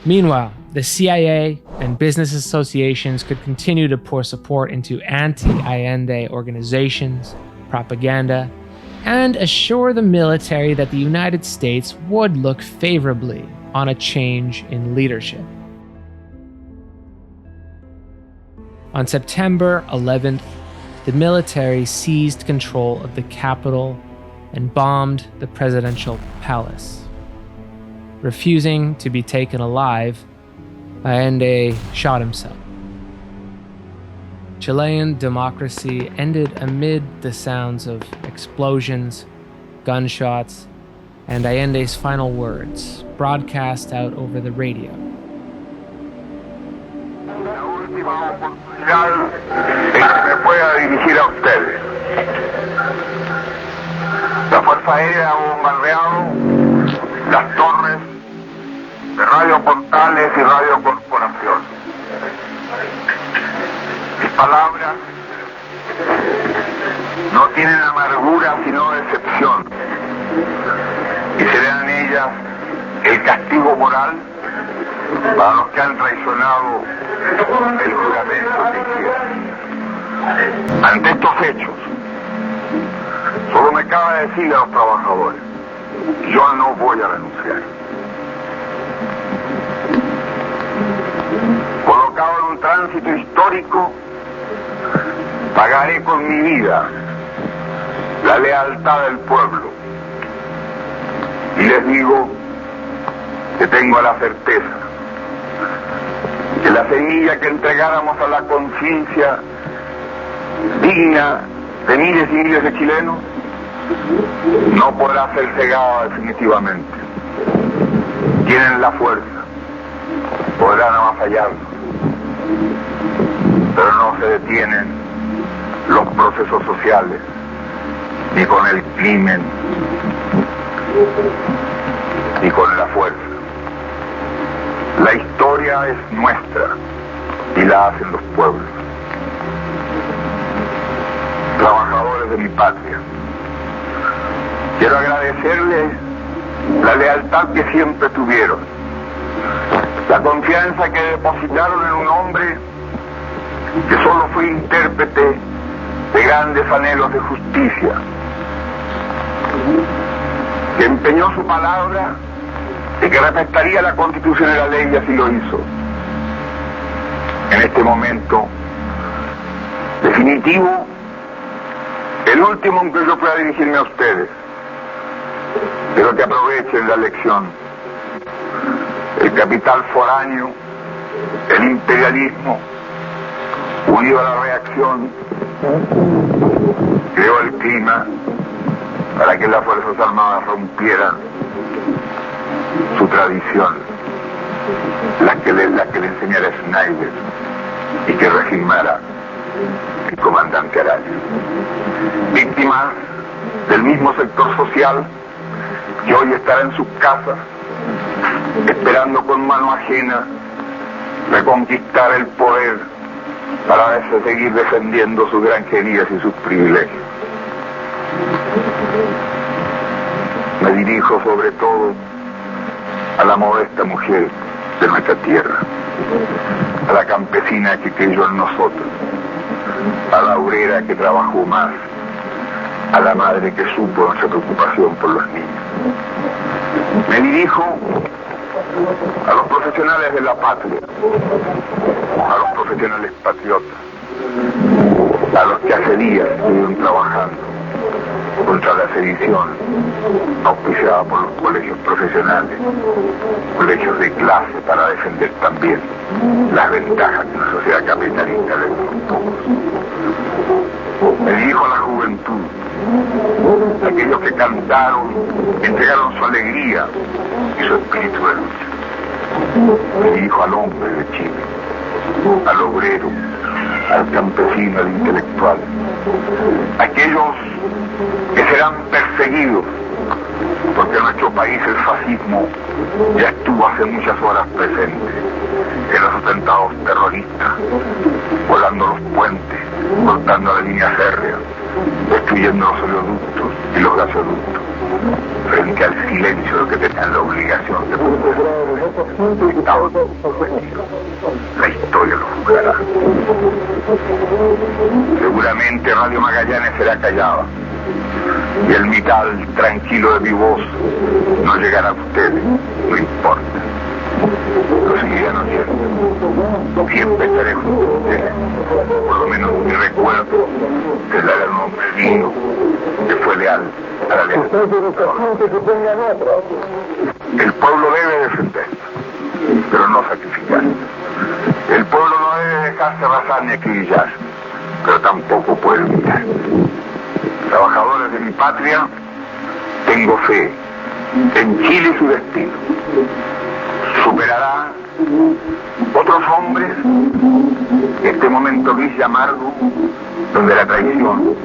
[SPEAKER 3] Meanwhile, the CIA and business associations could continue to pour support into anti-Allende organizations, propaganda, and assure the military that the United States would look favorably on a change in leadership. On September 11th, the military seized control of the capital and bombed the presidential palace. Refusing to be taken alive, Allende shot himself. Chilean democracy ended amid the sounds of explosions, gunshots, and Allende's final words, broadcast out over the radio.
[SPEAKER 16] Me pueda dirigir a ustedes. La Fuerza Aérea ha bombardeado las torres de Radio Portales y Radio Corporación. Mis palabras no tienen amargura sino decepción, y serán ellas el castigo moral para los que han traicionado el juramento que hicieron. Ante estos hechos, solo me cabe decir a los trabajadores: yo no voy a renunciar. Colocado en un tránsito histórico, pagaré con mi vida la lealtad del pueblo. Y les digo que tengo la certeza que la semilla que entregáramos a la conciencia digna de miles y miles de chilenos no podrá ser cegada definitivamente. Tienen la fuerza, podrán avasallarnos, pero no se detienen los procesos sociales ni con el crimen ni con la fuerza. La historia es nuestra y la hacen los pueblos. Trabajadores de mi patria, quiero agradecerles la lealtad que siempre tuvieron, la confianza que depositaron en un hombre que solo fue intérprete de grandes anhelos de justicia, que empeñó su palabra y que respetaría la Constitución y la ley, y así lo hizo. En este momento definitivo, el último en que yo pueda dirigirme a ustedes, pero que aprovechen la lección. El capital foráneo, el imperialismo, unido a la reacción, creó el clima para que las Fuerzas Armadas rompieran su tradición, la que le enseñara Snyder y que regimara el comandante Araya. Víctimas del mismo sector social que hoy estará en sus casas esperando con mano ajena reconquistar el poder para seguir defendiendo sus granjerías y sus privilegios. Me dirijo sobre todo a la modesta mujer de nuestra tierra, a la campesina que creyó en nosotros, a la obrera que trabajó más, a la madre que supo nuestra preocupación por los niños. Me dirijo a los profesionales de la patria, a los profesionales patriotas, a los que hace días estuvieron trabajando contra la sedición auspiciada por los colegios profesionales, colegios de clase, para defender también las ventajas que una sociedad capitalista le da a los pocos. Me dirijo a la juventud, aquellos que cantaron, entregaron su alegría y su espíritu de lucha. Me dirijo al hombre de Chile, al obrero, al campesino, al intelectual, aquellos que serán perseguidos porque en nuestro país el fascismo ya estuvo hace muchas horas presente en los atentados terroristas, volando los puentes, cortando la línea férrea, destruyendo los oleoductos y los gasoductos, frente al silencio de que tenían la obligación de proteger. Estaban comprometidos. La historia lo juzgará. Seguramente Radio Magallanes será callada y el metal tranquilo de mi voz no llegará a ustedes, no importa. Lo seguirán oyendo. Siempre estaré junto a ustedes. Por lo menos mi recuerdo será de un hombre digno que fue leal a la ley. El pueblo debe defender, pero no sacrificar. El pueblo no debe dejarse arrasar ni acribillar, pero tampoco puede humillar. Trabajadores de mi patria, tengo fe en Chile y su destino. Superará otros hombres este momento gris y amargo donde la traición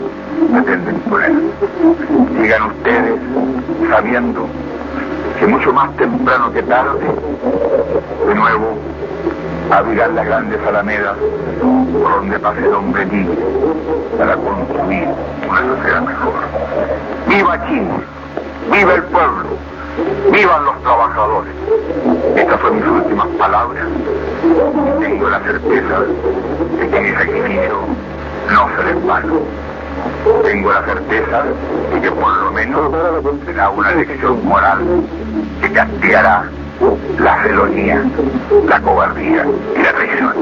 [SPEAKER 16] pretende imponer. Sigan ustedes sabiendo que mucho más temprano que tarde, de nuevo, abrirán las grandes alamedas por donde pase el hombre libre para construir una sociedad mejor. ¡Viva Chile! ¡Viva el pueblo! ¡Vivan los trabajadores! Estas fueron mis últimas palabras. Tengo la certeza de que mi sacrificio no será en vano. Tengo la certeza de que por lo menos será una lección moral que castigará la felonía, la cobardía y la traición.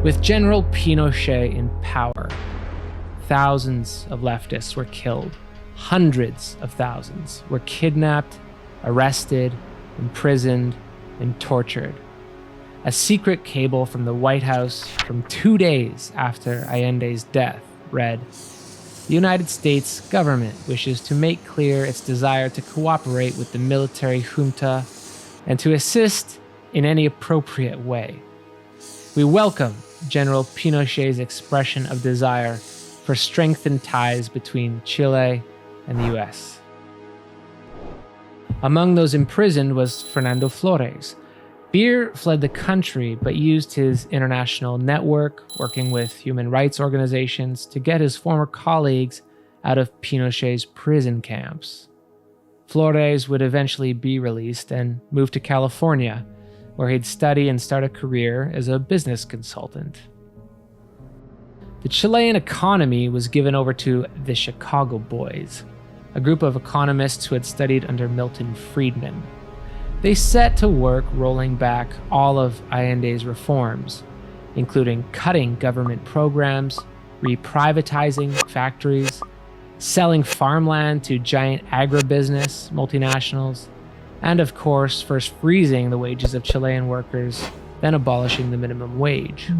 [SPEAKER 3] With General Pinochet in power, thousands of leftists were killed. Hundreds of thousands were kidnapped, arrested, imprisoned, and tortured. A secret cable from the White House from 2 days after Allende's death read, "The United States government wishes to make clear its desire to cooperate with the military junta and to assist in any appropriate way. We welcome General Pinochet's expression of desire for strengthened ties between Chile and the US." Among those imprisoned was Fernando Flores. Beer fled the country but used his international network, working with human rights organizations, to get his former colleagues out of Pinochet's prison camps. Flores would eventually be released and move to California, where he'd study and start a career as a business consultant. The Chilean economy was given over to the Chicago Boys, a group of economists who had studied under Milton Friedman. They set to work rolling back all of Allende's reforms, including cutting government programs, reprivatizing factories, selling farmland to giant agribusiness multinationals, and of course, first freezing the wages of Chilean workers, then abolishing the minimum wage.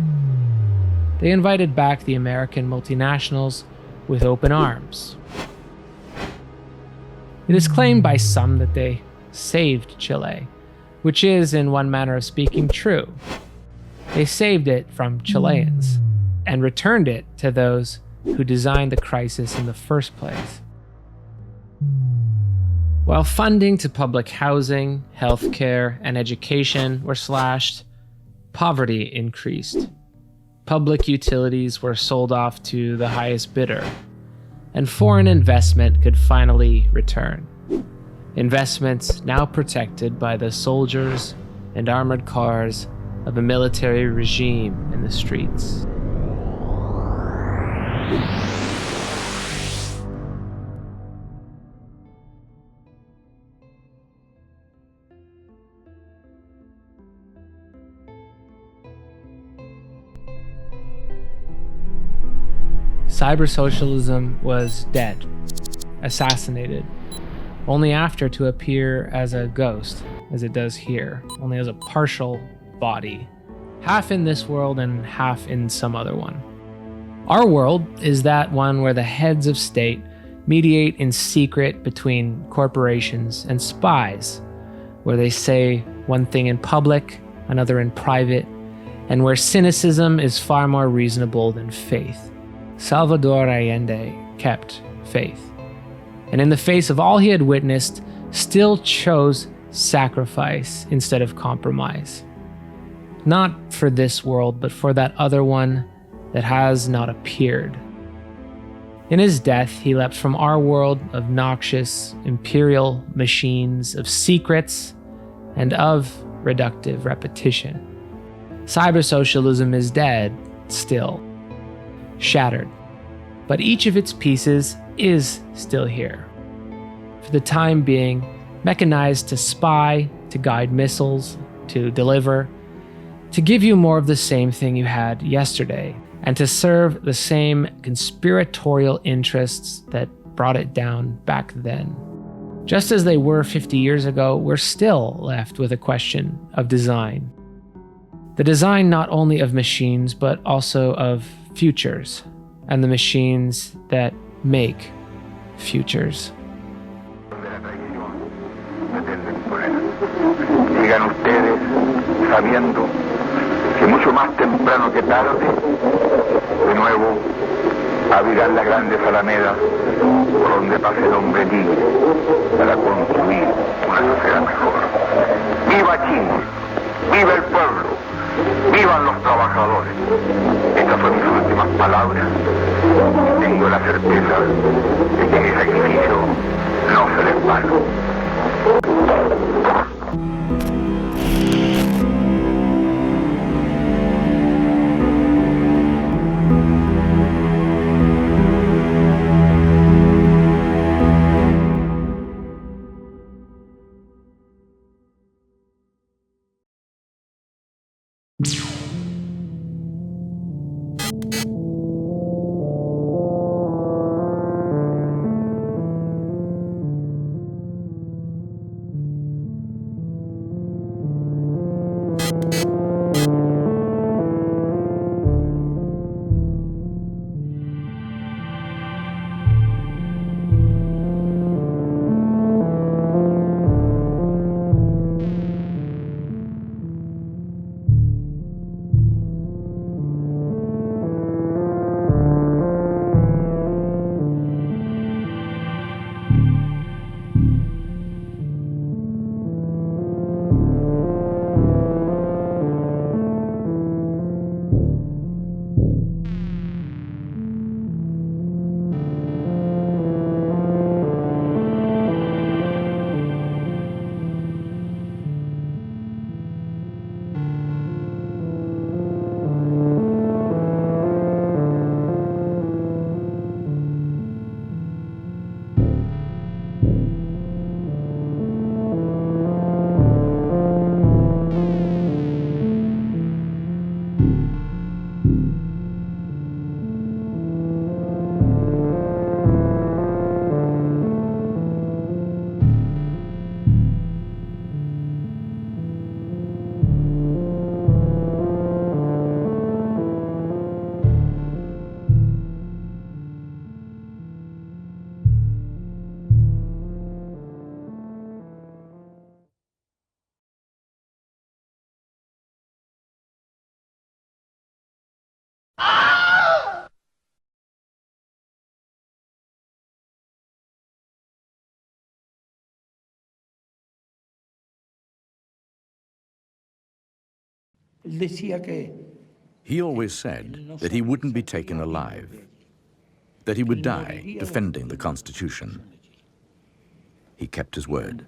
[SPEAKER 3] They invited back the American multinationals with open arms. It is claimed by some that they saved Chile, which is, in one manner of speaking, true. They saved it from Chileans and returned it to those who designed the crisis in the first place. While funding to public housing, healthcare, and education were slashed, poverty increased. Public utilities were sold off to the highest bidder, and foreign investment could finally return. Investments now protected by the soldiers and armored cars of a military regime in the streets. Cybersocialism was dead, assassinated, only after to appear as a ghost, as it does here, only as a partial body, half in this world and half in some other one. Our world is that one where the heads of state mediate in secret between corporations and spies, where they say one thing in public, another in private, and where cynicism is far more reasonable than faith. Salvador Allende kept faith, and in the face of all he had witnessed, still chose sacrifice instead of compromise. Not for this world, but for that other one that has not appeared. In his death, he leapt from our world of noxious imperial machines, of secrets, and of reductive repetition. Cybersocialism is dead, still, shattered, but each of its pieces is still here. For the time being, mechanized to spy, to guide missiles, to deliver, to give you more of the same thing you had yesterday, and to serve the same conspiratorial interests that brought it down back then. Just as they were 50 years ago, we're still left with a question of design. The design not only of machines, but also of futures, and the machines that make futures.
[SPEAKER 16] Sigan ustedes sabiendo que mucho más temprano que tarde, de nuevo abrirán las grandes alamedas por donde pase el hombre libre para construir una sociedad mejor. ¡Viva Chile! ¡Viva el pueblo! ¡Vivan los trabajadores! Estas son mis últimas palabras. Tengo la certeza de que mi sacrificio no será en vano.
[SPEAKER 17] He always said that he wouldn't be taken alive, that he would die defending the Constitution. He kept his word.